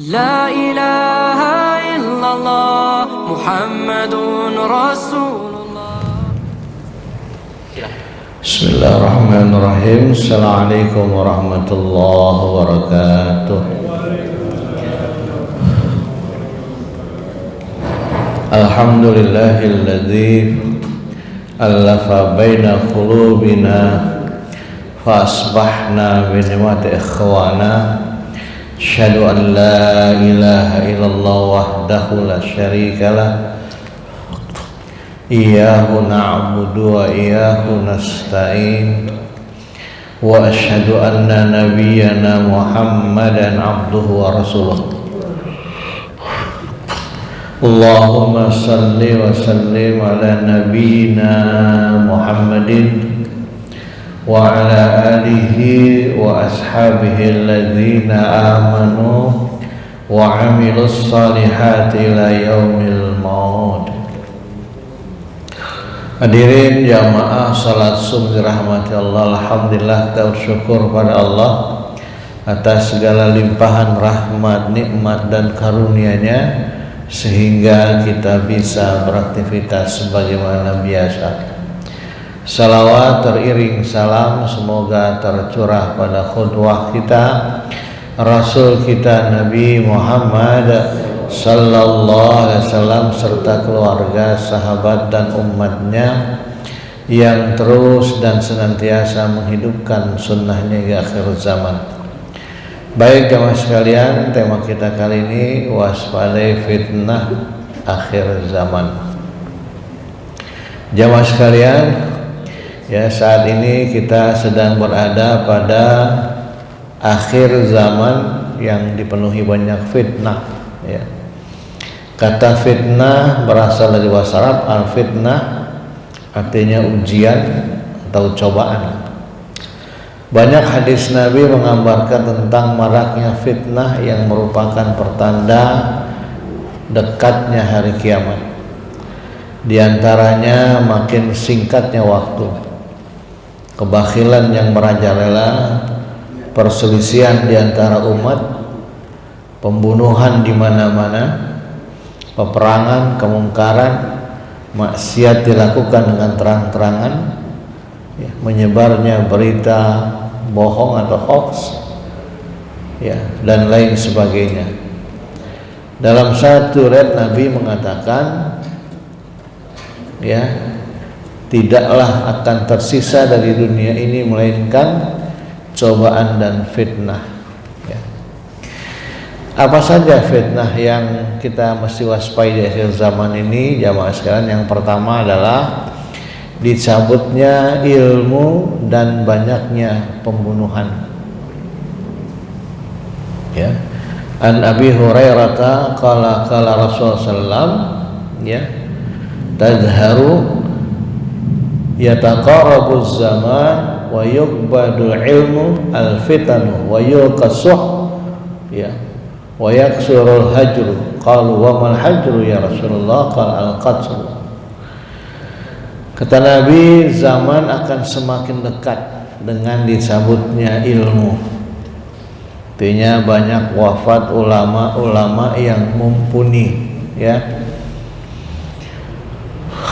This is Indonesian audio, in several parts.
لا إله إلا الله محمد رسول الله. Bismillahirrahmanirrahim. Assalamualaikum warahmatullahi wabarakatuh. Alhamdulillahilladzi allafa baina qulubina fa asbahna bi ni'mati ikhwana. Asyhadu an la ilaha illallah wahdahu la syarika lah. Iyyahu na'budu wa iyyahu nasta'in. Wa asyhadu anna nabiyyana Muhammadan abduhu wa rasuluh. Allahumma salli wa sallim ala nabiyyina Muhammadin wa ala alihi wa ashabihi alladhina amanu wa amilus salihati ila yaumil maut. Hadirin jamaah salat subuh dirahmati Allah. Alhamdulillah, kita bersyukur pada Allah atas segala limpahan rahmat, nikmat dan karunia-Nya sehingga kita bisa beraktivitas sebagaimana biasa. Salawat teriring salam semoga tercurah pada qudwah kita, Rasul kita Nabi Muhammad sallallahu alaihi wasallam serta keluarga, sahabat dan umatnya yang terus dan senantiasa menghidupkan sunnahnya hingga akhir zaman. Baik jamaah sekalian, tema kita kali ini waspadai fitnah akhir zaman. Jamaah sekalian, ya, saat ini kita sedang berada pada akhir zaman yang dipenuhi banyak fitnah, ya. Kata fitnah berasal dari bahasa Arab, al-fitnah artinya ujian atau cobaan. Banyak hadis Nabi menggambarkan tentang maraknya fitnah yang merupakan pertanda dekatnya hari kiamat. Di antaranya makin singkatnya waktu, kebakhilan yang merajalela, perselisihan di antara umat, pembunuhan di mana-mana, peperangan, kemungkaran, maksiat dilakukan dengan terang-terangan, ya, menyebarnya berita bohong atau hoax, ya, dan lain sebagainya. Dalam satu riwayat Nabi mengatakan, ya, tidaklah akan tersisa dari dunia ini melainkan cobaan dan fitnah, ya. Apa saja fitnah yang kita mesti waspadai di akhir zaman ini jamaah sekalian? Yang pertama adalah dicabutnya ilmu dan banyaknya pembunuhan, ya. An Abi Hurairah qala Rasulullah sallam, ya, tadharu yataqarabu zaman wa yuqbadu ilmu al-fitanu wa yuqasuh, ya, wa yaksurul hajru. Qalu wa mal hajru ya Rasulullah? Qala al-qatl. Kata Nabi, zaman akan semakin dekat dengan dicabutnya ilmu. Artinya banyak wafat ulama-ulama yang mumpuni, ya.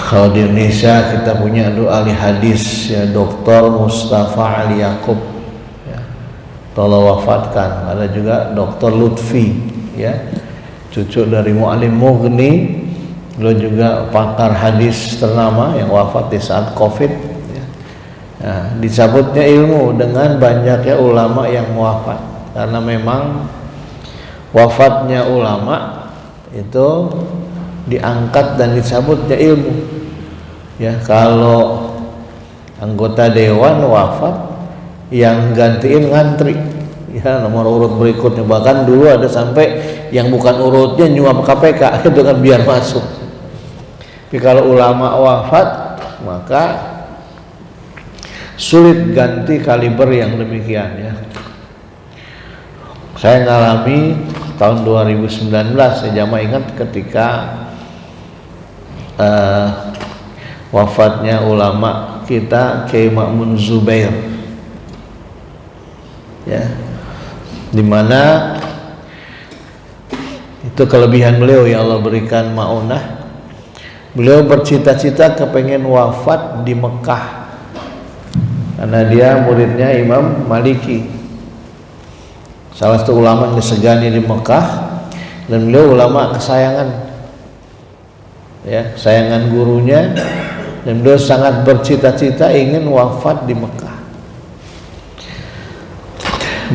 Kalau di Indonesia kita punya ahli hadis, ya, Dr. Mustafa Ali Yaakob, ya, telah wafatkan. Ada juga Dr. Lutfi, ya, cucu dari Mu'alim Mughni. Beliau juga pakar hadis ternama yang wafat di saat Covid, ya. Nah, dicabutnya ilmu dengan banyaknya ulama yang wafat, karena memang wafatnya ulama itu diangkat dan dicabutnya ilmu, ya. Kalau anggota dewan wafat, yang gantiin ngantri, ya, nomor urut berikutnya. Bahkan dulu ada sampai yang bukan urutnya nyuap KPK itu kan biar masuk. Tapi kalau ulama wafat, maka sulit ganti kaliber yang demikian, ya. Saya ngalami tahun 2019, saya jamaah ingat ketika wafatnya ulama kita Kiai Ma'mun Zubair, ya, dimana Itu kelebihan beliau yang Allah berikan maunah. Beliau bercita-cita kepengen wafat di Mekah karena dia muridnya Imam Maliki, salah satu ulama yang disegani di Mekah, dan beliau ulama kesayangan, ya, kesayangan gurunya, dan beliau sangat bercita-cita ingin wafat di Mekah.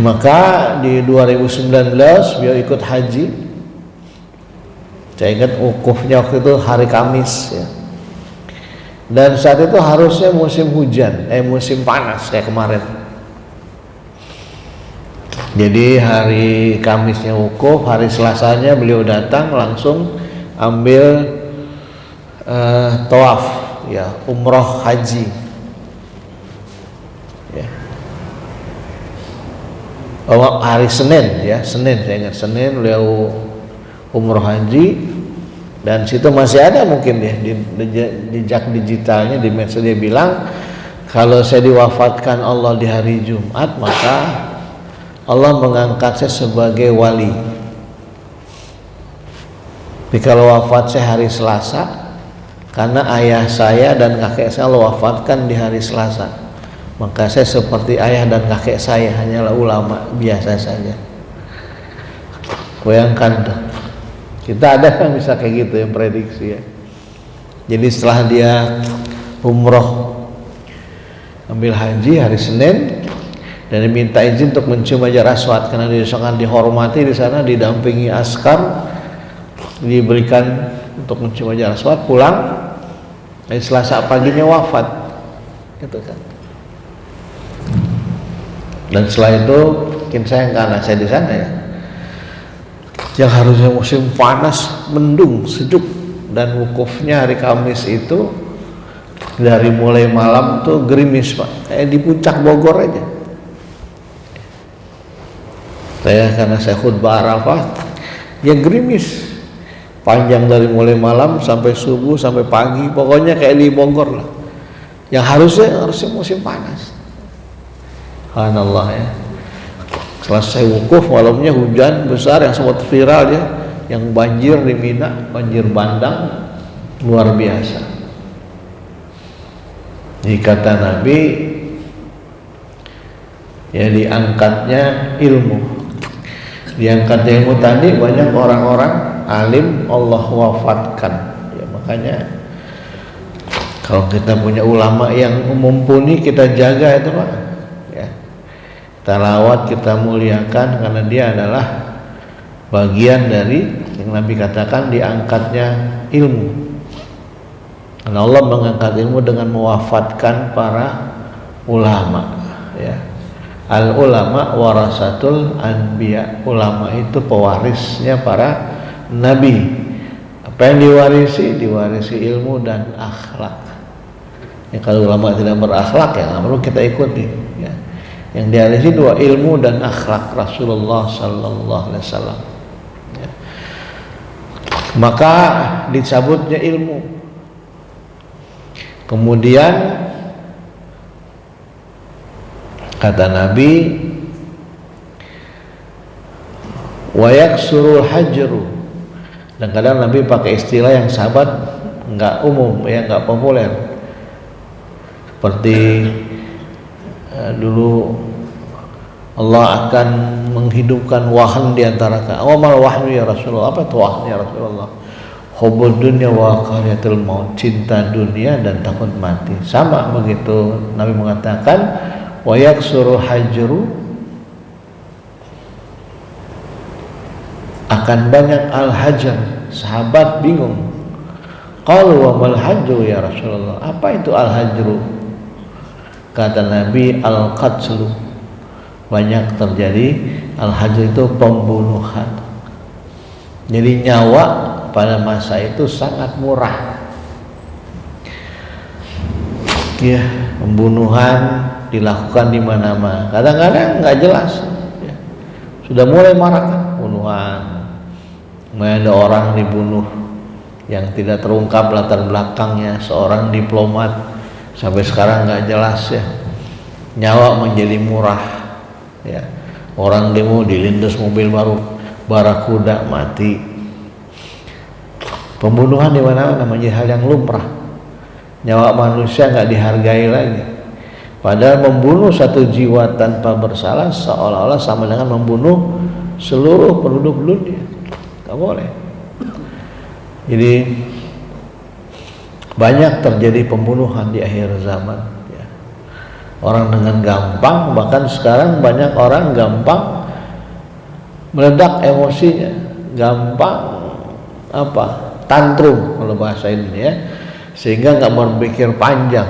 Maka di 2019 beliau ikut haji. Saya ingat wukufnya waktu itu hari Kamis, ya. Dan saat itu harusnya musim hujan, musim panas kayak kemarin. Jadi hari Kamisnya wukuf, hari Selasanya beliau datang langsung ambil tawaf, ya, umroh haji, ya. Oh, hari Senin, ya, Senin, saya ingat Senin beliau umroh haji. Dan situ masih ada mungkin ya di jejak digitalnya di medsos, dia bilang kalau saya diwafatkan Allah di hari Jumat, maka Allah mengangkat saya sebagai wali. Tapi kalau wafat saya hari Selasa, karena ayah saya dan kakek saya Allah wafatkan di hari Selasa, maka saya seperti ayah dan kakek saya, hanyalah ulama biasa saja. Bayangkan tuh, kita ada yang bisa kayak gitu yang prediksi, ya. Jadi setelah dia umroh ambil haji hari Senin dan diminta izin untuk mencium Hajar Aswad karena dia sangat dihormati di sana, didampingi askar, diberikan untuk mencium Hajar Aswad, pulang hari Selasa paginya wafat, gitu kan. Dan setelah itu mungkin saya karena saya di sana, ya, yang harusnya musim panas, mendung, sejuk, dan wukufnya hari Kamis itu dari mulai malam tuh gerimis, Pak, kayak di puncak Bogor aja. Karena saya khutbah Arafah, ya gerimis, panjang dari mulai malam sampai subuh sampai pagi, pokoknya kayak di Bogor lah. Yang harusnya musim panas. Subhanallah, ya. Selesai wukuf malamnya hujan besar yang sempat viral, ya, yang banjir di Mina, banjir bandang luar biasa. Jadi kata Nabi, ya, diangkatnya ilmu. Diangkatnya ilmu tadi banyak orang-orang alim Allah wafatkan, ya. Makanya kalau kita punya ulama yang mumpuni, kita jaga itu, Pak, ya. Kita rawat, kita muliakan, karena dia adalah bagian dari yang Nabi katakan diangkatnya ilmu. Karena Allah mengangkat ilmu dengan mewafatkan para ulama, ya. Al ulama warasatul anbiya, ulama itu pewarisnya para nabi. Apa yang diwarisi? Diwarisi ilmu dan akhlak. Ya, kalau ulama tidak berakhlak, ya nggak perlu kita ikuti, ya. Yang diwarisi dua, ilmu dan akhlak Rasulullah Sallallahu Alaihi Wasallam, ya. Maka dicabutnya ilmu. Kemudian kata Nabi, wa yaksurul hajru. Dan kadang Nabi pakai istilah yang sahabat nggak umum, ya, nggak populer. Seperti dulu Allah akan menghidupkan wahan di antara kalian. Oh, mal wahyu ya Rasulullah. Apa itu wahan ya Rasulullah? Hubbud dunya wa kariyatul maut, cinta dunia dan takut mati. Sama begitu Nabi mengatakan wa yaksuru hajru, akan banyak al-hajar. Sahabat bingung. Qalu wa mal hajru ya Rasulullah? Apa itu al-hajru? Kata Nabi, al-qatlu, banyak terjadi. Al-hajr itu pembunuhan. Jadi nyawa pada masa itu sangat murah, ya. Pembunuhan dilakukan di mana-mana. Kadang-kadang nggak jelas, ya. Sudah mulai marak pembunuhan. Kemudian ada orang dibunuh yang tidak terungkap latar belakangnya, seorang diplomat, sampai sekarang nggak jelas, ya. Nyawa menjadi murah, ya. Orang demo dilindas mobil baru Barakuda mati, Pembunuhan di mana-mana menjadi hal yang lumrah. Nyawa manusia nggak dihargai lagi. Padahal membunuh satu jiwa tanpa bersalah seolah-olah sama dengan membunuh seluruh penduduk dunia. Nggak boleh. Jadi banyak terjadi pembunuhan di akhir zaman. Ya. Orang dengan gampang, bahkan sekarang banyak orang gampang meledak emosinya, gampang tantrum kalau bahasa ini ya, sehingga nggak berpikir panjang,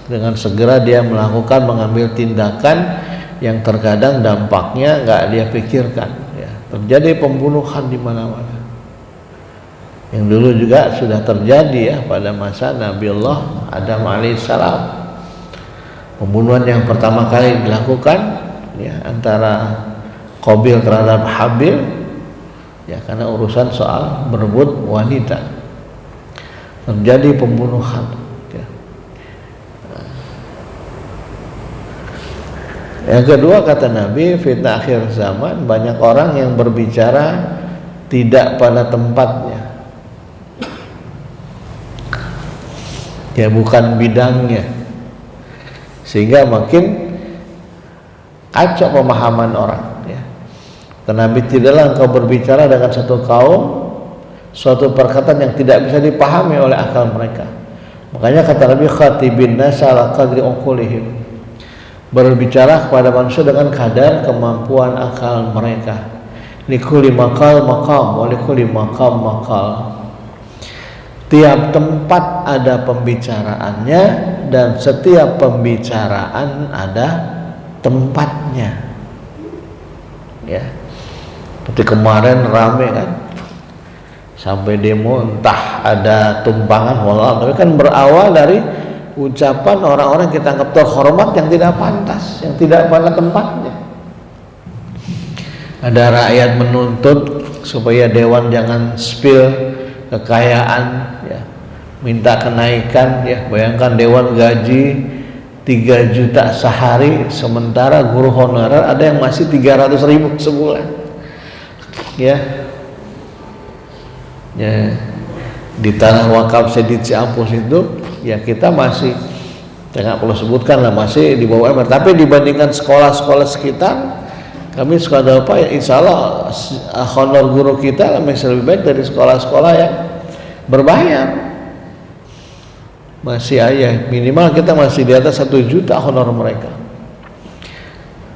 dengan segera dia mengambil tindakan yang terkadang dampaknya nggak dia pikirkan. Ya. Terjadi pembunuhan di mana-mana. Yang dulu juga sudah terjadi ya pada masa Nabiullah Adam alaihissalam. Pembunuhan yang pertama kali dilakukan ya antara Qabil terhadap Habil. Ya, karena urusan soal berebut wanita terjadi pembunuhan. Ya. Yang kedua kata Nabi, fitnah akhir zaman banyak orang yang berbicara tidak pada tempatnya, ya bukan bidangnya, sehingga makin kacau pemahaman orang. Nabi tidaklah engkau berbicara dengan satu kaum suatu perkataan yang tidak bisa dipahami oleh akal mereka. Makanya kata Nabi, khatibin nasa ala qadri uqulihim, berbicara kepada manusia dengan kadar kemampuan akal mereka. Likulli maqal maqam wa likulli maqam maqal. Tiap tempat ada pembicaraannya dan setiap pembicaraan ada tempatnya. Ya. Seperti kemarin rame kan, sampai demo entah ada tumpangan walau, tapi kan berawal dari ucapan orang-orang yang kita anggap terhormat yang tidak pantas, yang tidak pada tempatnya. Ada rakyat menuntut supaya dewan jangan spill kekayaan, ya, minta kenaikan, ya. Bayangkan dewan gaji 3 juta sehari, sementara guru honorer ada yang masih 300.000 sebulan. Ya, di tanah wakaf Sedit Ciampus itu, ya kita masih, saya nggak perlu sebutkan lah, masih di bawah UMR. Tapi dibandingkan sekolah-sekolah sekitar, kami sekolah apa ya, insya Allah honor guru kita masih lebih baik dari sekolah-sekolah yang berbayar. Masih minimal kita masih di atas 1 juta honor mereka.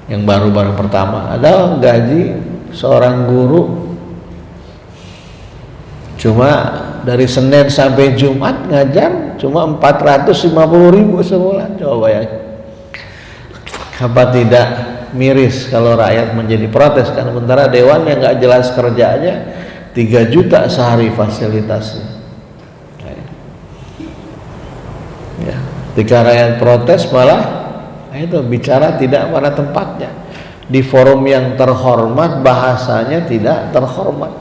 Yang baru-baru pertama ada gaji seorang guru cuma dari Senin sampai Jumat ngajar cuma 450.000 sebulan. Coba ya, apa tidak miris kalau rakyat menjadi protes kan, sementara dewan yang nggak jelas kerjanya 3 juta sehari fasilitasnya. Ya, ketika rakyat protes malah itu bicara tidak pada tempatnya. Di forum yang terhormat bahasanya tidak terhormat,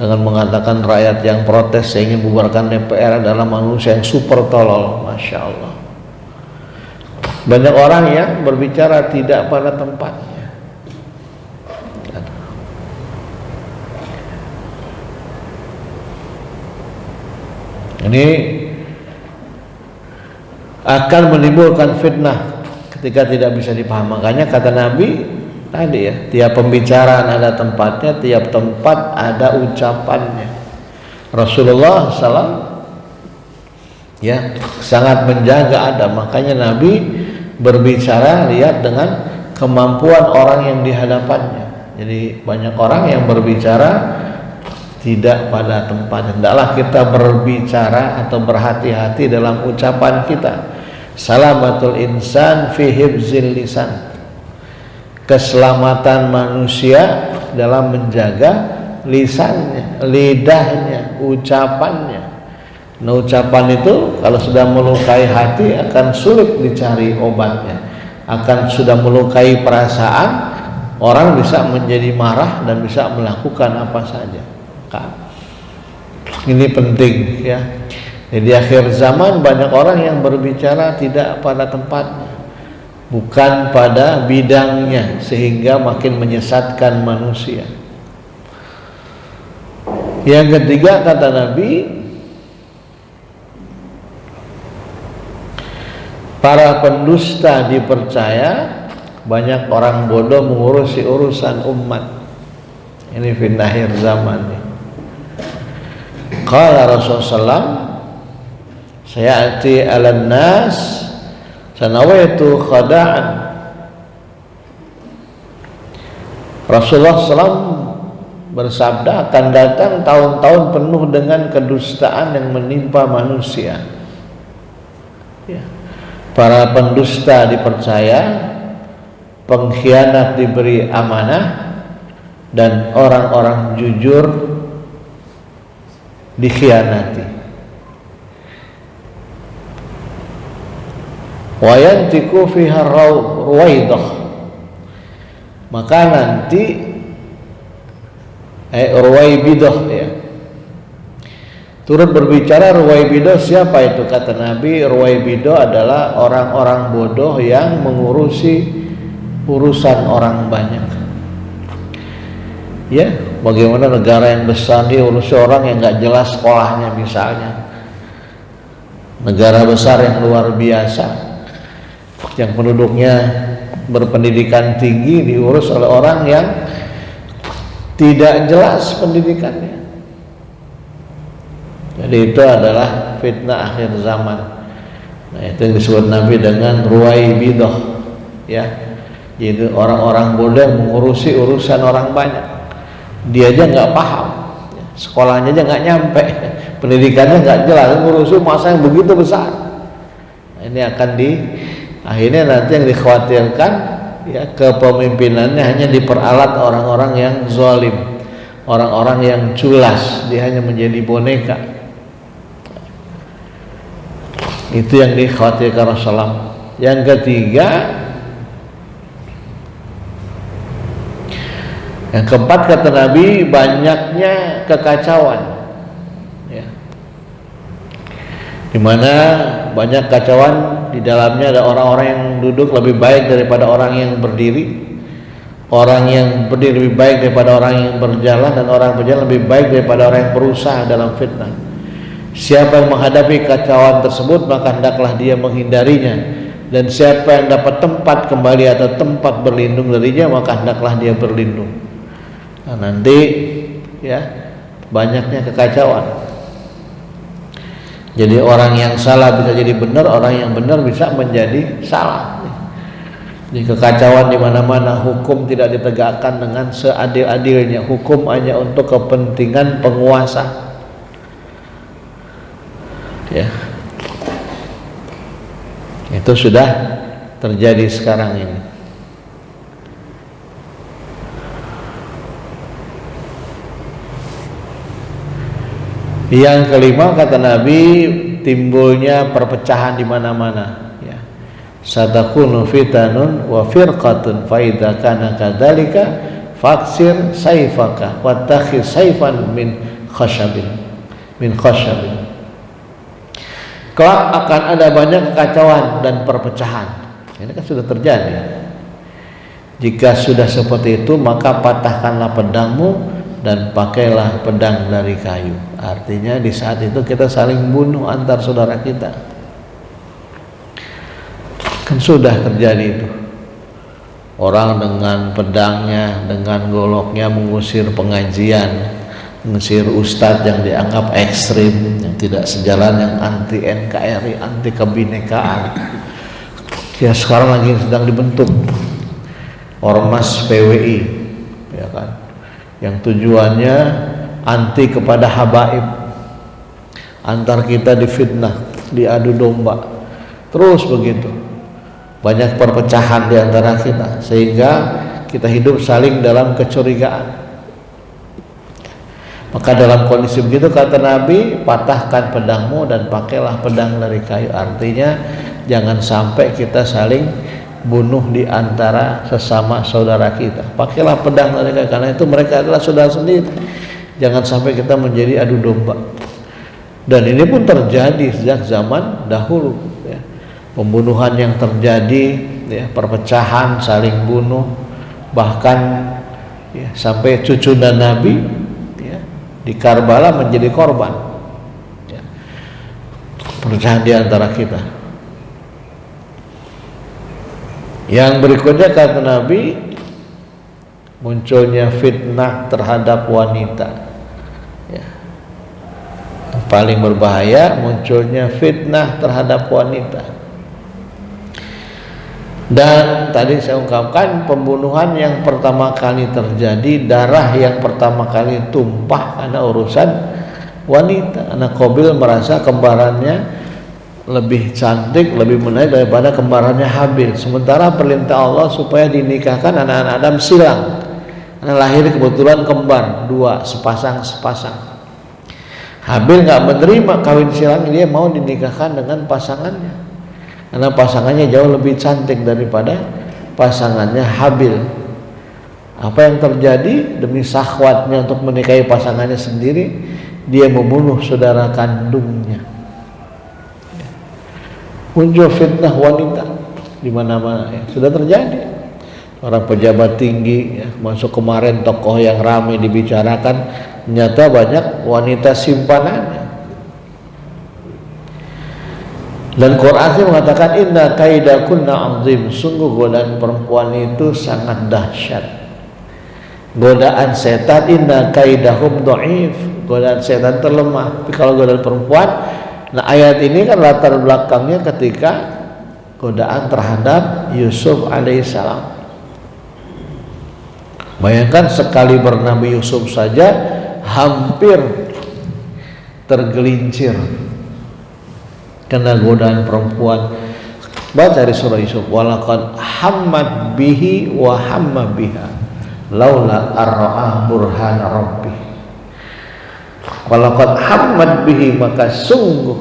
dengan mengatakan rakyat yang protes saya ingin bubarkan DPR adalah manusia yang super tolol. Masya Allah, banyak orang yang berbicara tidak pada tempatnya. Ini akan menimbulkan fitnah ketika tidak bisa dipahami. Makanya kata Nabi tadi ya, tiap pembicaraan ada tempatnya, tiap tempat ada ucapannya. Rasulullah SAW ya sangat menjaga adab, makanya Nabi berbicara lihat dengan kemampuan orang yang di hadapannya. Jadi banyak orang yang berbicara tidak pada tempatnya. Hendaklah kita berbicara atau berhati-hati dalam ucapan kita. Salamatul insan fi hifzil lisan, keselamatan manusia dalam menjaga lisannya, lidahnya, ucapannya. Nah, ucapan itu kalau sudah melukai hati akan sulit dicari obatnya, akan sudah melukai perasaan, orang bisa menjadi marah dan bisa melakukan apa saja. Ini penting ya. Di akhir zaman banyak orang yang berbicara tidak pada tempatnya, bukan pada bidangnya, sehingga makin menyesatkan manusia. Yang ketiga kata Nabi, para pendusta dipercaya, banyak orang bodoh mengurusi urusan umat. Ini fi akhir zaman nih. Qala Rasulullah, sayati 'alan nas sanawaitu khada'an. Rasulullah SAW bersabda, akan datang tahun-tahun penuh dengan kedustaan yang menimpa manusia. Ya. Para pendusta dipercaya, pengkhianat diberi amanah, dan orang-orang jujur dikhianati. Wa yantiku fiha ruwaidah, maka nanti ruwaibidah ya, turut berbicara. Ruwaibidah siapa itu? Kata Nabi, ruwaibidah adalah orang-orang bodoh yang mengurusi urusan orang banyak. Ya, bagaimana negara yang besar diurusi orang yang nggak jelas sekolahnya misalnya. Negara besar yang luar biasa, yang penduduknya berpendidikan tinggi, diurus oleh orang yang tidak jelas pendidikannya. Jadi itu adalah fitnah akhir zaman. Nah, itu yang disebut Nabi dengan ruwaibidah ya. Jadi orang-orang bodoh yang mengurusi urusan orang banyak. Dia aja nggak paham, sekolahnya aja nggak nyampe, pendidikannya nggak jelas, ngurusi masa yang begitu besar. Nah, ini akan akhirnya nanti yang dikhawatirkan ya, kepemimpinannya hanya diperalat orang-orang yang zalim, orang-orang yang culas, dia hanya menjadi boneka. Itu yang dikhawatirkan Rasulullah. Yang ketiga, yang keempat kata Nabi, banyaknya kekacauan ya. Dimana banyak kacauan, di dalamnya ada orang-orang yang duduk lebih baik daripada orang yang berdiri, orang yang berdiri lebih baik daripada orang yang berjalan, dan orang yang berjalan lebih baik daripada orang yang berusaha dalam fitnah. Siapa yang menghadapi kacauan tersebut, maka hendaklah dia menghindarinya, dan siapa yang dapat tempat kembali atau tempat berlindung darinya, maka hendaklah dia berlindung. Nah, nanti ya banyaknya kekacauan. Jadi orang yang salah bisa jadi benar, orang yang benar bisa menjadi salah. Jadi kekacauan di mana-mana, hukum tidak ditegakkan dengan seadil-adilnya, hukum hanya untuk kepentingan penguasa. Ya, itu sudah terjadi sekarang ini. Yang kelima kata Nabi, timbulnya perpecahan di mana-mana ya. Satakunu fitanun wa firqatun fa idza kana kadzalika faksir saifaka wattakhir saifan min khashabin. Kelak akan ada banyak kekacauan dan perpecahan. Ini kan sudah terjadi. Jika sudah seperti itu, maka patahkanlah pedangmu dan pakailah pedang dari kayu. Artinya di saat itu kita saling bunuh antar saudara kita. Kan sudah terjadi itu. Orang dengan pedangnya, dengan goloknya mengusir pengajian, mengusir ustadz yang dianggap ekstrim, yang tidak sejalan, yang anti NKRI, anti kebinekaan. Ya sekarang lagi sedang dibentuk Ormas PWI, ya kan, yang tujuannya anti kepada habaib, antar kita difitnah, diadu domba, terus begitu. Banyak perpecahan di antara kita, sehingga kita hidup saling dalam kecurigaan. Maka dalam kondisi begitu kata Nabi, patahkan pedangmu dan pakailah pedang dari kayu. Artinya jangan sampai kita saling bunuh di antara sesama saudara kita. Pakailah pedang dari kayu, karena itu mereka adalah saudara sendiri. Jangan sampai kita menjadi adu domba. Dan ini pun terjadi sejak zaman dahulu ya. Pembunuhan yang terjadi ya, perpecahan, saling bunuh, bahkan ya, sampai cucu dan Nabi ya, di Karbala menjadi korban. Ya. Perpecahan di antara kita. Yang berikutnya kata Nabi, munculnya fitnah terhadap wanita. Ya. Yang paling berbahaya munculnya fitnah terhadap wanita. Dan tadi saya ungkapkan pembunuhan yang pertama kali terjadi, darah yang pertama kali tumpah karena urusan wanita. Karena Qabil merasa kembarannya lebih cantik, lebih menarik daripada kembarannya Habil. Sementara perintah Allah supaya dinikahkan anak-anak Adam silang. Karena lahir kebetulan kembar, dua, sepasang. Habil nggak menerima kawin silang, dia mau dinikahkan dengan pasangannya. Karena pasangannya jauh lebih cantik daripada pasangannya Habil. Apa yang terjadi? Demi syahwatnya untuk menikahi pasangannya sendiri, dia membunuh saudara kandungnya. Muncul fitnah wanita di mana-mana, ya. Sudah terjadi. Orang pejabat tinggi, ya, masuk kemarin tokoh yang ramai dibicarakan, ternyata banyak wanita simpanannya. Dan Quran sih mengatakan inna kaidakunna azim, sungguh godaan perempuan itu sangat dahsyat. Godaan setan inna kaidahum dhaif, godaan setan terlemah. Tapi kalau godaan perempuan, nah ayat ini kan latar belakangnya ketika godaan terhadap Yusuf alaihissalam. Bayangkan sekali bernabi Yusuf saja hampir tergelincir kena godaan perempuan. Baca dari surah Yusuf, walaqad hammat bihi wa hamma biha laula ar-ra'a burhan rabbih. Walaqad hammat bihi, maka sungguh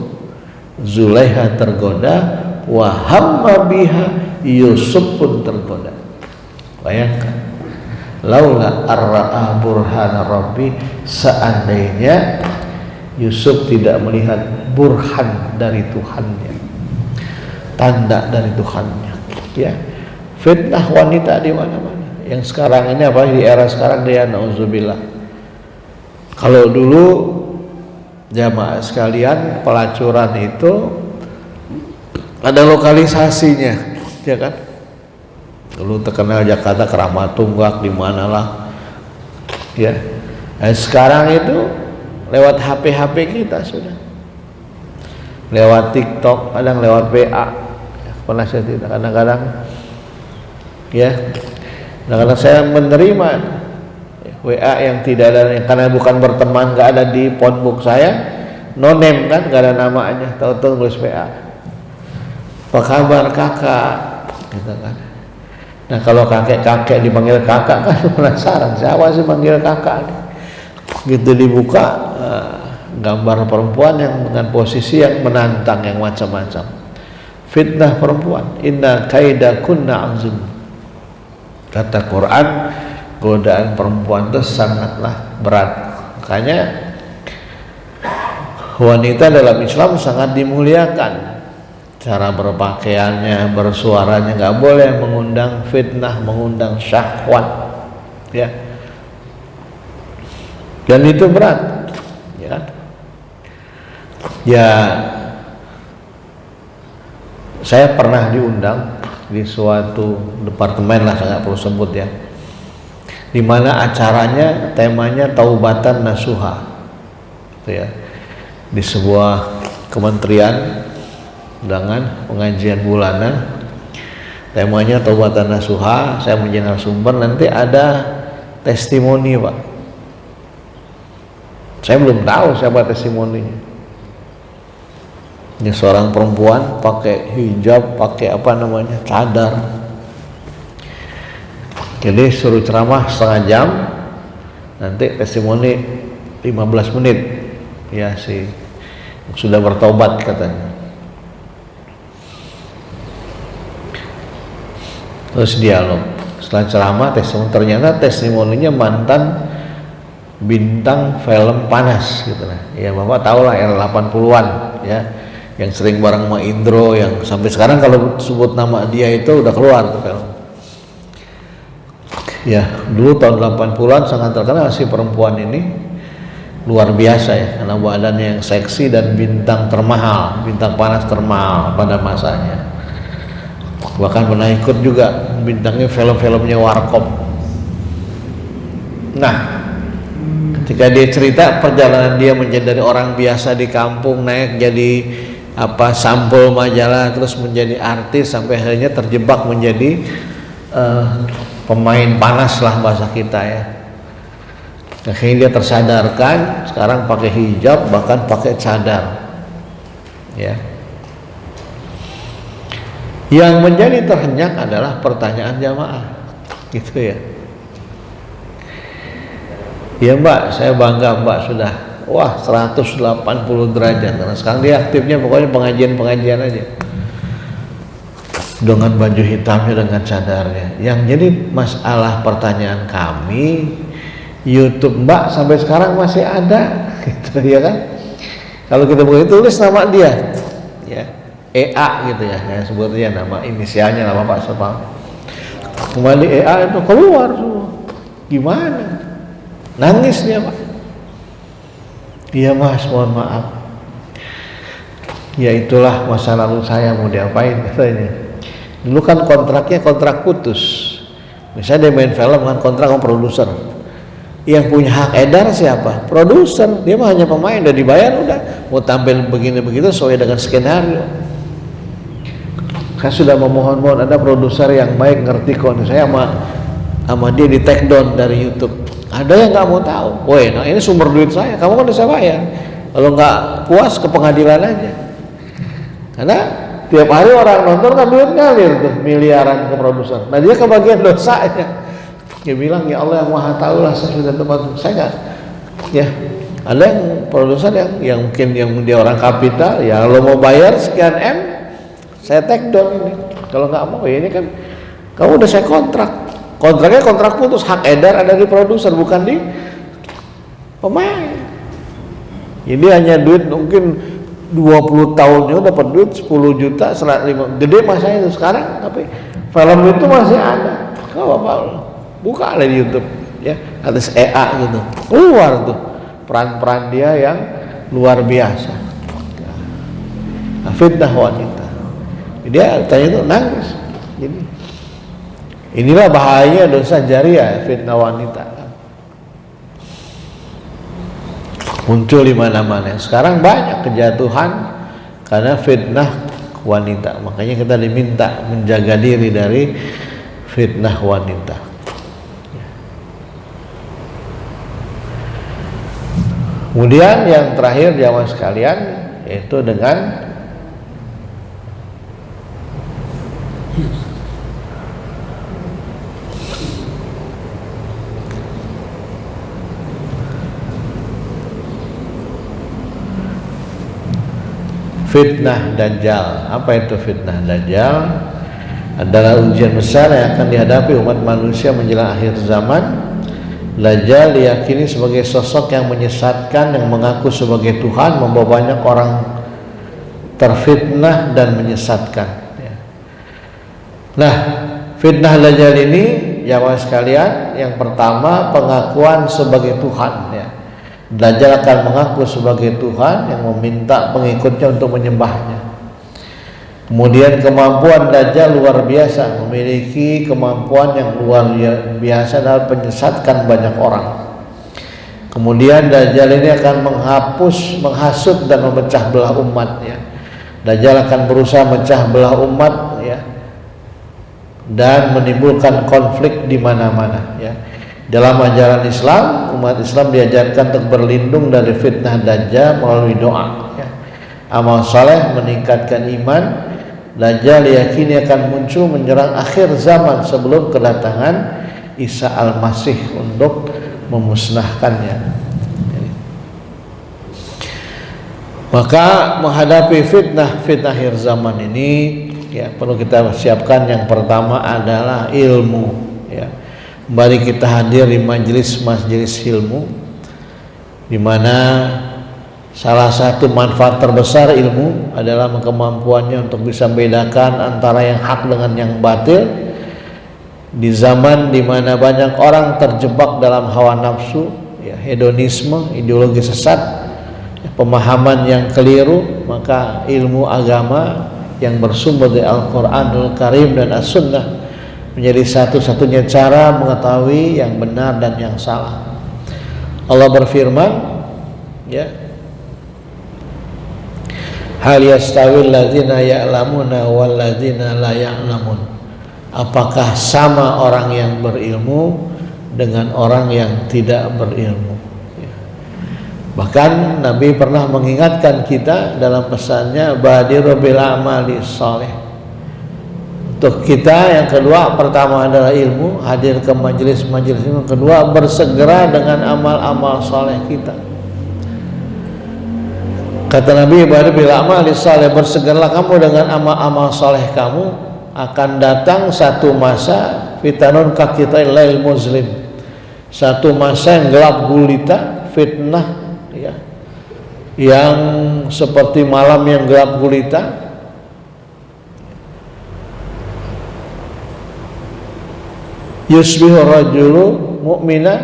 Zulaiha tergoda, wa hamma biha, Yusuf pun tergoda. Bayangkan, laula ar-ra'a burhan rabbih, seandainya Yusuf tidak melihat burhan dari Tuhannya, tanda dari Tuhannya, ya. Fitnah wanita di mana-mana. Yang sekarang ini, apa di era sekarang, dia nauzubillah. Kalau dulu jamaah sekalian, pelacuran itu ada lokalisasinya, ya kan? Dulu terkenal Jakarta, Keramat Tunggak, di manalah, ya. Nah, sekarang itu lewat HP kita sudah, lewat TikTok, kadang lewat WA. Pernah saya tidak, kadang-kadang ya, kadang-kadang saya menerima WA yang tidak ada, karena bukan berteman, nggak ada di phonebook saya, no name kan, nggak ada namanya, tahu-tahu tulis WA, apa kabar kakak, gitu kan. Nah kalau kakek dipanggil kakak kan penasaran, siapa sih manggil kakak? Gitu dibuka, gambar perempuan yang dengan posisi yang menantang, yang macam-macam. Fitnah perempuan, inna kaidakunna azim. Kata Quran, godaan perempuan itu sangatlah berat. Makanya wanita dalam Islam sangat dimuliakan. Cara berpakaiannya, bersuaranya, nggak boleh mengundang fitnah, mengundang syahwat, ya. Dan itu berat, ya kan? Ya, saya pernah diundang di suatu departemen lah, saya nggak perlu sebut ya, di mana acaranya temanya taubatan nasuha, gitu ya, di sebuah kementerian, undangan pengajian bulanan, temanya taubatan nasuha. Saya menjadi narasumber, nanti ada testimoni, Pak. Saya belum tahu siapa testimoninya. Ini seorang perempuan pakai hijab, pakai apa namanya, cadar. Jadi suruh ceramah setengah jam, nanti testimoni 15 menit. Ya sih, sudah bertobat katanya. Terus dialog. Setelah ceramah, testimoni, ternyata testimoninya mantan bintang film Panas gitu lah. Ya Bapak tahu lah, era 80-an ya, yang sering bareng sama Indro, yang sampai sekarang kalau sebut nama dia itu udah keluar tuh film. Ya, dulu tahun 80-an sangat terkenal si perempuan ini. luar biasa ya, karena badannya yang seksi dan bintang termahal, bintang panas termahal pada masanya. Bahkan pernah ikut juga bintangnya film-filmnya Warkop. Nah, ketika dia cerita perjalanan dia menjadi dari orang biasa di kampung naik jadi sampul majalah, terus menjadi artis sampai akhirnya terjebak menjadi pemain panas lah bahasa kita ya. Akhirnya dia tersadarkan, sekarang pakai hijab, bahkan pakai cadar ya. Yang menjadi terhenyak adalah pertanyaan jamaah gitu ya. Ya Mbak, saya bangga Mbak sudah 180 derajat, karena sekarang dia aktifnya pokoknya pengajian aja dengan baju hitamnya, dengan cadarnya. Yang jadi masalah pertanyaan kami, YouTube Mbak sampai sekarang masih ada gitu ya kan. Kalau kita boleh tulis nama dia ya, EA gitu ya, sebetulnya nama inisialnya, nama Pak Sepang. Kembali EA itu keluar semua. Gimana? Nangis dia Pak. Iya Mas, mohon maaf. Ya itulah masa lalu saya, mau diapain katanya. Dulu kan kontraknya kontrak putus. Misalnya dia main film kan kontrak sama produser. Yang punya hak edar siapa? Produser. Dia mah hanya pemain, udah dibayar udah. Mau tampil begini begitu sesuai dengan skenario. Saya sudah memohon-mohon ada produser yang baik ngerti kok. Saya sama dia di take down dari YouTube. Ada yang nggak mau tahu. Woi, nah ini sumber duit saya. Kamu kan udah saya bayar. Kalau nggak puas ke pengadilan aja. Karena tiap hari orang nonton kan duit ngalir tuh miliaran ke produser. Nah dia kebagian dosanya. Dia bilang ya Allah yang maha tahu lah, saya sudah tempat saya nggak ya. Ada yang produser yang mungkin yang dia orang kapital ya, kalau mau bayar sekian M saya take down ini. Kalau nggak mau ya ini kan kamu udah saya kontraknya kontrak putus, hak edar ada di produser bukan di pemain. Jadi hanya duit mungkin 20 tahunnya dapat duit 10 juta 105 gede masanya itu sekarang, tapi film itu masih ada. Kalau apa buka lah di YouTube ya, atas EA gitu keluar tuh peran-peran dia yang luar biasa. Nah, fitnah wanita, dia tanya itu nangis. Jadi inilah bahayanya dosa jariah, fitnah wanita muncul di mana-mana. Sekarang banyak kejatuhan karena fitnah wanita, makanya kita diminta menjaga diri dari fitnah wanita. Kemudian yang terakhir jamaah sekalian, yaitu dengan fitnah Dajjal. Apa itu fitnah Dajjal? Adalah ujian besar yang akan dihadapi umat manusia menjelang akhir zaman. Dajjal diyakini sebagai sosok yang menyesatkan, yang mengaku sebagai Tuhan, membawa banyak orang terfitnah dan menyesatkan. Nah, fitnah Dajjal ini, jamaah sekalian, yang pertama pengakuan sebagai Tuhan. Ya. Dajjal akan mengaku sebagai Tuhan yang meminta pengikutnya untuk menyembahnya. Kemudian kemampuan Dajjal luar biasa, memiliki kemampuan yang luar biasa dalam menyesatkan banyak orang. Kemudian Dajjal ini akan menghasut dan memecah belah umat ya. Dajjal akan berusaha memecah belah umat ya, dan menimbulkan konflik di mana-mana ya. Dalam ajaran Islam, umat Islam diajarkan untuk berlindung dari fitnah Dajjal melalui doa ya. Amal saleh meningkatkan iman. Dajjal diyakini akan muncul menyerang akhir zaman sebelum kedatangan Isa Al-Masih untuk memusnahkannya. Maka menghadapi fitnah akhir zaman ini ya, perlu kita siapkan. Yang pertama adalah ilmu ya. Mari kita hadir di majelis ilmu, di mana salah satu manfaat terbesar ilmu adalah kemampuannya untuk bisa membedakan antara yang hak dengan yang batil. Di zaman di mana banyak orang terjebak dalam hawa nafsu ya, hedonisme, ideologi sesat, ya, pemahaman yang keliru, maka ilmu agama yang bersumber dari Al-Quranul Karim dan As-Sunnah menjadi satu-satunya cara mengetahui yang benar dan yang salah. Allah berfirman, ya, hal yastawil ladzina ya'lamuna wal ladzina la ya'lamun. Apakah sama orang yang berilmu dengan orang yang tidak berilmu? Ya. Bahkan Nabi pernah mengingatkan kita dalam pesannya, badiru bil amali shalih. Untuk kita yang kedua, pertama adalah ilmu, hadir ke majelis-majelis ilmu. Kedua, bersegera dengan amal-amal saleh kita. Kata Nabi, badiru bil amali shalih, bersegeralah kamu dengan amal-amal saleh kamu. Akan datang satu masa fitanun kaqitai lail muslim, satu masa yang gelap gulita, fitnah, ya, yang seperti malam yang gelap gulita. Yusbihu rajulu mu'mina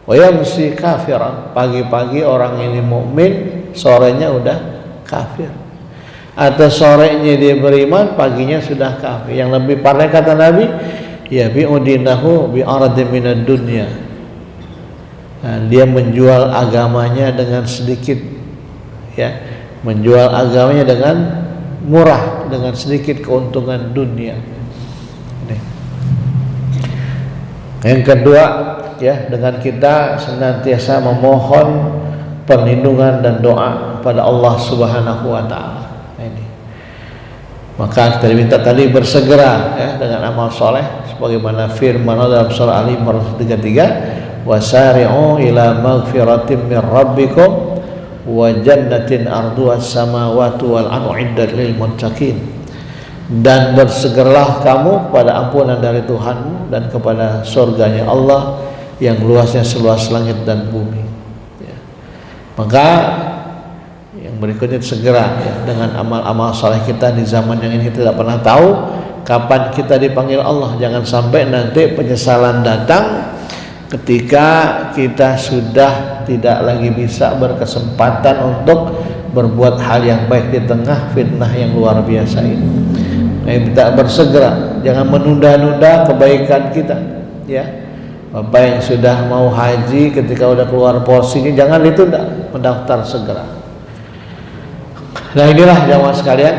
wa yamsi kafiran. Pagi-pagi orang ini mukmin, sorenya udah kafir. Atau sorenya dia beriman, paginya sudah kafir. Yang lebih parah kata Nabi, ya bi'udinahu bi'aradin minad dunya. Nah, dia menjual agamanya dengan sedikit, ya, menjual agamanya dengan murah, dengan sedikit keuntungan dunia. Yang kedua, ya, dengan kita senantiasa memohon perlindungan dan doa pada Allah Subhanahu wa taala. Ini. Maka kita diminta tadi bersegera, ya, dengan amal soleh sebagaimana firman Allah dalam surah Ali Imran 33, wasari'u ila maghfiratin min rabbikum wa jannatin arduha as-samawati wal ardu 'iddat lil muttaqin. Dan bersegeralah kamu pada ampunan dari Tuhanmu dan kepada surganya Allah yang luasnya seluas langit dan bumi, ya. Maka yang berikutnya segera, ya, dengan amal-amal saleh kita di zaman yang ini. Kita tidak pernah tahu kapan kita dipanggil Allah. Jangan sampai nanti penyesalan datang ketika kita sudah tidak lagi bisa berkesempatan untuk berbuat hal yang baik di tengah fitnah yang luar biasa ini. Kita bersegera, jangan menunda-nunda kebaikan kita, ya. Bapak yang sudah mau haji, ketika udah keluar porsinya jangan ditunda, mendaftar segera. Nah, inilah jamaah sekalian,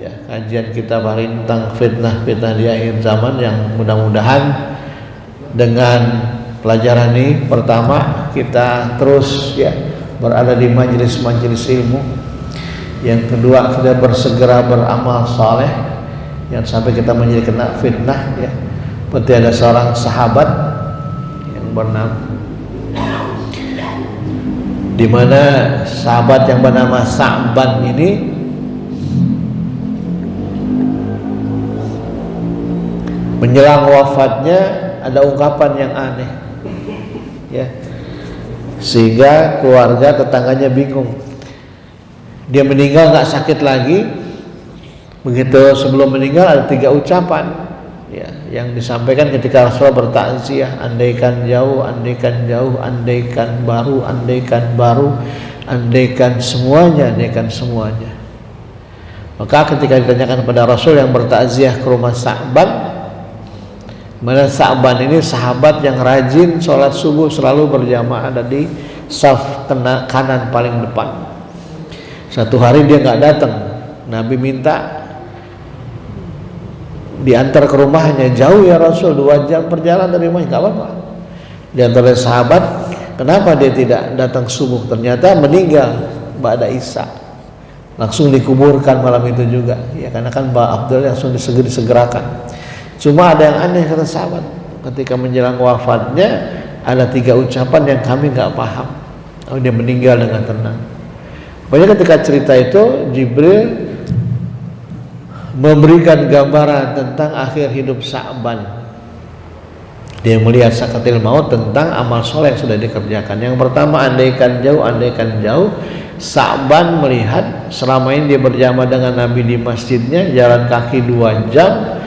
ya, kajian kita hari ini tentang fitnah-fitnah di akhir zaman, yang mudah-mudahan dengan pelajaran ini, pertama kita terus, ya, berada di majelis-majelis ilmu. Yang kedua, kita bersegera beramal saleh, yang sampai kita menjadi kena fitnah, ya. Seperti ada seorang sahabat yang bernama, di mana sahabat yang bernama Sa'ban ini menjelang wafatnya ada ungkapan yang aneh, ya, sehingga keluarga tetangganya bingung. Dia meninggal nggak sakit lagi. Begitu sebelum meninggal ada 3 ucapan, ya, yang disampaikan ketika Rasulullah bertakziah, andaikan jauh, andaikan jauh, andaikan baru, andaikan baru, andaikan semuanya, andaikan semuanya. Maka ketika ditanyakan kepada Rasul yang bertakziah ke rumah Sa'ban, mana Sa'ban ini sahabat yang rajin sholat subuh, selalu berjamaah ada di saf kanan paling depan. Satu hari dia nggak datang, Nabi minta diantar ke rumahnya. Jauh ya Rasul, 2 jam perjalanan dari rumahnya. Nggak apa-apa. Diantar oleh sahabat. Kenapa dia tidak datang subuh? Ternyata meninggal ba'da Isya, langsung dikuburkan malam itu juga, ya, karena kan Mbak Abdul langsung disegerakan. Cuma ada yang aneh kata sahabat, ketika menjelang wafatnya ada 3 ucapan yang kami nggak paham. Oh, dia meninggal dengan tenang. Pokoknya ketika cerita itu Jibril memberikan gambaran tentang akhir hidup Sa'ban. Dia melihat sakatil maut tentang amal soleh yang sudah dikerjakan. Yang pertama, andaikan jauh, andaikan jauh. Sa'ban melihat selama ini dia berjamaah dengan Nabi di masjidnya, jalan kaki 2 jam,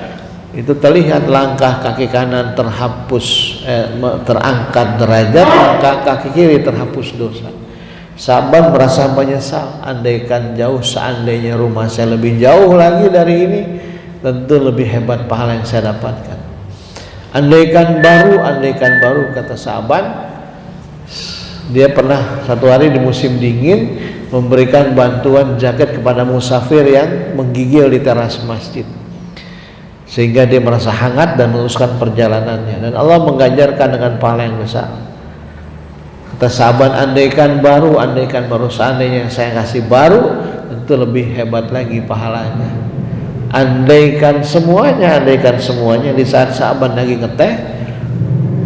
itu terlihat langkah kaki kanan terhapus, terangkat derajat, langkah kaki kiri terhapus dosa. Sahabat merasa menyesal, andaikan jauh, seandainya rumah saya lebih jauh lagi dari ini, tentu lebih hebat pahala yang saya dapatkan. Andaikan baru, kata sahabat, dia pernah satu hari di musim dingin memberikan bantuan jaket kepada musafir yang menggigil di teras masjid, sehingga dia merasa hangat dan meneruskan perjalanannya, dan Allah mengganjarkan dengan pahala yang besar. Kata sahabat, andaikan baru, seandainya saya kasih baru, tentu lebih hebat lagi pahalanya. Andaikan semuanya. Di saat sahabat lagi ngeteh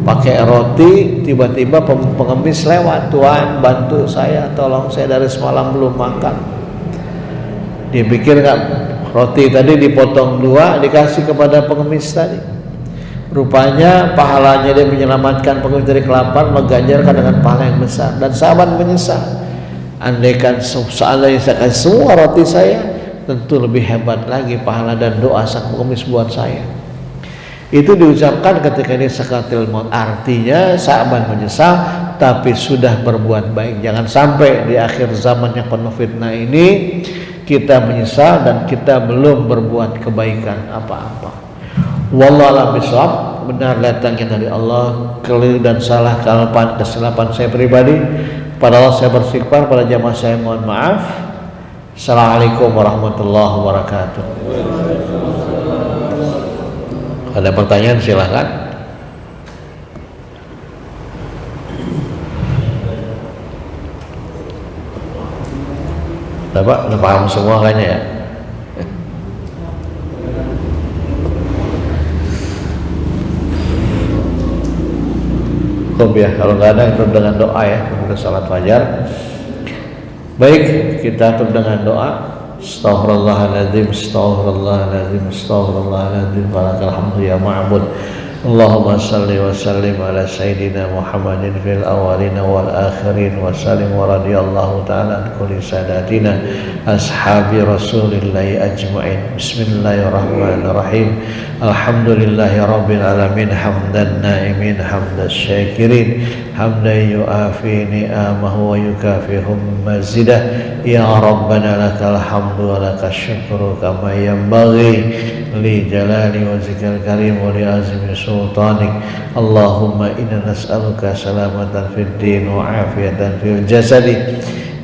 pakai roti, tiba-tiba pengemis lewat, "Tuan, bantu saya, tolong saya dari semalam belum makan." Dia pikir nggak, roti tadi dipotong dua dikasih kepada pengemis tadi. Rupanya pahalanya dia menyelamatkan pengemis dari kelaparan, mengganjarkan dengan pahala yang besar. Dan sahabat menyesal, andaikan seandainya saya kasih semua roti saya, tentu lebih hebat lagi pahala dan doa sang pengemis buat saya. Itu diucapkan ketika dia sakaratul maut. Artinya sahabat menyesal tapi sudah berbuat baik. Jangan sampai di akhir zaman yang penuh fitnah ini kita menyesal dan kita belum berbuat kebaikan apa-apa. Wallahu a'lam bishawab. Benar datangnya dari Allah, keliru dan salah kesilapan saya pribadi. Pada Allah saya beristighfar, pada jamaah saya mohon maaf. Assalamualaikum warahmatullahi wabarakatuh. Ada pertanyaan silahkan. Udah paham semua kayaknya ya. Ya, kalau nggak ada tutup dengan doa ya, kita salat fajar. Baik, kita tutup dengan doa. Astaghfirullahaladzim, astaghfirullahaladzim, astaghfirullahaladzim. Walakal hamdu ya ma'bud. Allahumma salli wa sallim ala sayyidina Muhammadin fil awalina wal akhirin wa sallim wa radiyallahu ta'ala an kulli sadatina ashabi rasulillahi ajma'in. Bismillahirrahmanirrahim. Alhamdulillahi rabbil alamin, hamdan na'imin, hamdan syakirin, hamdan yu'afi ni'amahu wa yukafihum mazidah. Ya Rabbana lakal hamdu wa lakal syukru kama yanbaghi li jalali wajhikal karim wa li azmi sultanik. Allahumma inna nas'aluka salamatan fid din wa afiyatan fil jasadi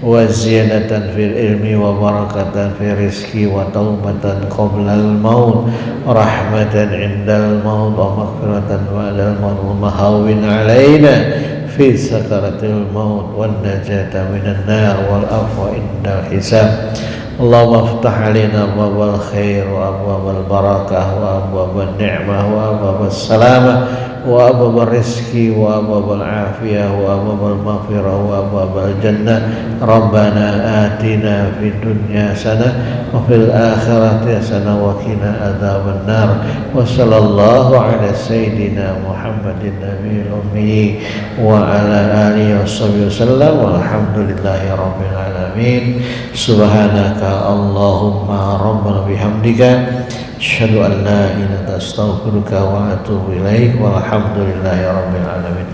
wa ziyadatan fil ilmi wa barakatan fil rizki wa taubatan qabla al maut, rahmatan indal maut wa maghfiratan ba'dal maut wa mahawin alaina fi sakaratil maut wan najata minan nar wal afwa indal hisab. Allahumma aftah alaina abwabal khair wa abwabal barakah wa abwabal ni'mah wa abwabal salamah wa abwabal rizki wa abwabal afiyah wa abwabal maghfirah wa abwabal jannah. Rabbana atina fid dunya hasanah wa fil akhirati hasanah wa qina adzaban nar. Wa sallallahu ala sayyidina Muhammadin nabiyil ummi wa ala alihi washabihi wasallam walhamdulillahi rabbil alamin. Subhanaka Allahumma rabbana bihamdika asyhadu an la ilaha illa anta astaghfiruka wa atubu ilaik walhamdulillahi rabbil alamin.